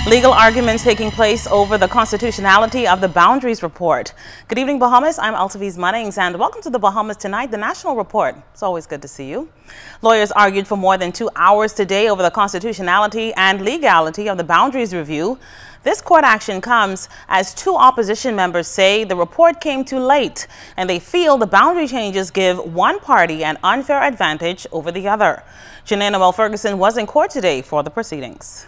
Legal arguments taking place over the constitutionality of the Boundaries Report. Good evening, Bahamas. I'm Altaviz Munnings, and welcome to the Bahamas Tonight, the National Report. It's always good to see you. Lawyers argued for more than 2 hours today over the constitutionality and legality of the Boundaries Review. This court action comes as two opposition members say the report came too late, and they feel the boundary changes give one party an unfair advantage over the other. Janae Noel Ferguson was in court today for the proceedings.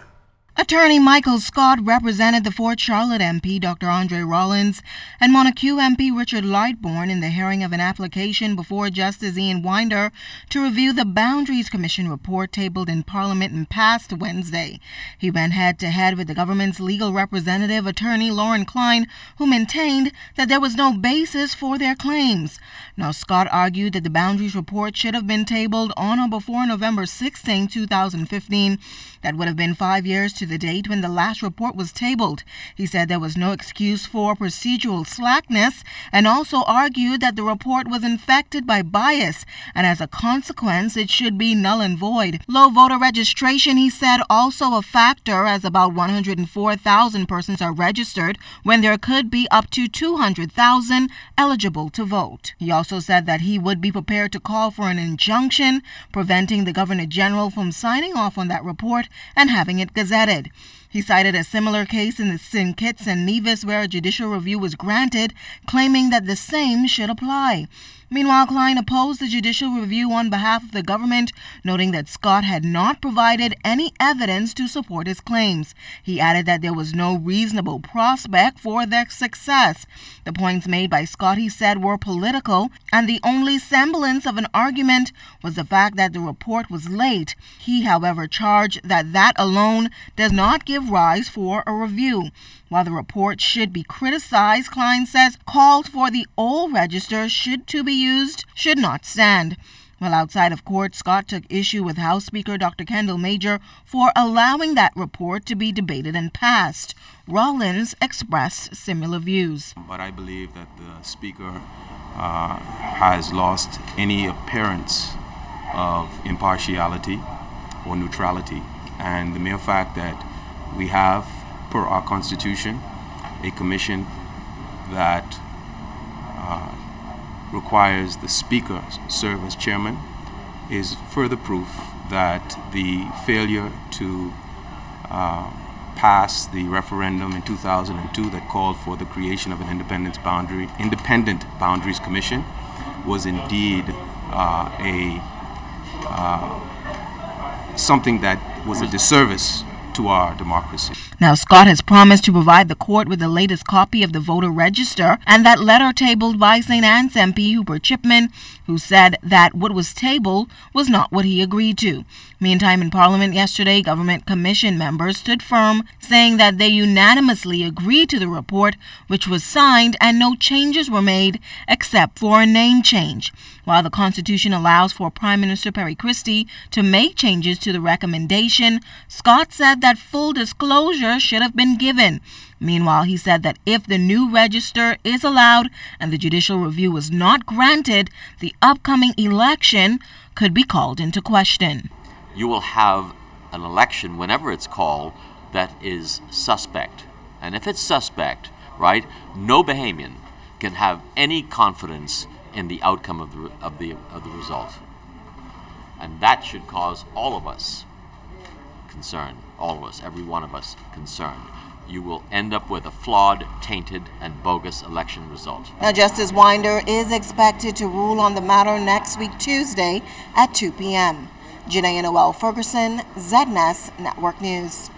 Attorney Michael Scott represented the Fort Charlotte MP Dr. Andre Rollins and Montague MP Richard Lightbourne in the hearing of an application before Justice Ian Winder to review the Boundaries Commission report tabled in Parliament and passed Wednesday. He went head-to-head with the government's legal representative, Attorney Lauren Klein, who maintained that there was no basis for their claims. Now, Scott argued that the Boundaries report should have been tabled on or before November 16, 2015. That would have been 5 years to the date when the last report was tabled. He said there was no excuse for procedural slackness and also argued that the report was infected by bias, and as a consequence, it should be null and void. Low voter registration, he said, also a factor, as about 104,000 persons are registered when there could be up to 200,000 eligible to vote. He also said that he would be prepared to call for an injunction preventing the Governor General from signing off on that report and having it gazetted. He cited a similar case in the St. Kitts and Nevis where a judicial review was granted, claiming that the same should apply. Meanwhile, Klein opposed the judicial review on behalf of the government, noting that Scott had not provided any evidence to support his claims. He added that there was no reasonable prospect for their success. The points made by Scott, he said, were political, and the only semblance of an argument was the fact that the report was late. He, however, charged that that alone does not give rise for a review. While the report should be criticized, Klein says called for the old register should not stand. While outside of court, Scott took issue with House Speaker Dr. Kendall Major for allowing that report to be debated and passed. Rollins expressed similar views. But I believe that the Speaker has lost any appearance of impartiality or neutrality. And the mere fact that we have, per our Constitution, a commission that requires the Speaker serve as chairman is further proof that the failure to pass the referendum in 2002 that called for the creation of an independent boundaries commission was indeed something that was a disservice to our democracy. Now, Scott has promised to provide the court with the latest copy of the voter register and that letter tabled by St. Anne's MP Hubert Chipman, who said that what was tabled was not what he agreed to. Meantime, in Parliament yesterday, Government Commission members stood firm, saying that they unanimously agreed to the report, which was signed, and no changes were made except for a name change. While the Constitution allows for Prime Minister Perry Christie to make changes to the recommendation, Scott said that full disclosure should have been given. Meanwhile, he said that if the new register is allowed and the judicial review is not granted, the upcoming election could be called into question. You will have an election whenever it's called that is suspect. And if it's suspect, right, no Bahamian can have any confidence in the outcome of the result. And that should cause all of us concern, all of us, every one of us concerned. You will end up with a flawed, tainted, and bogus election result. Now, Justice Winder is expected to rule on the matter next week, Tuesday at 2 p.m. Janae Noel Ferguson, ZNS Network News.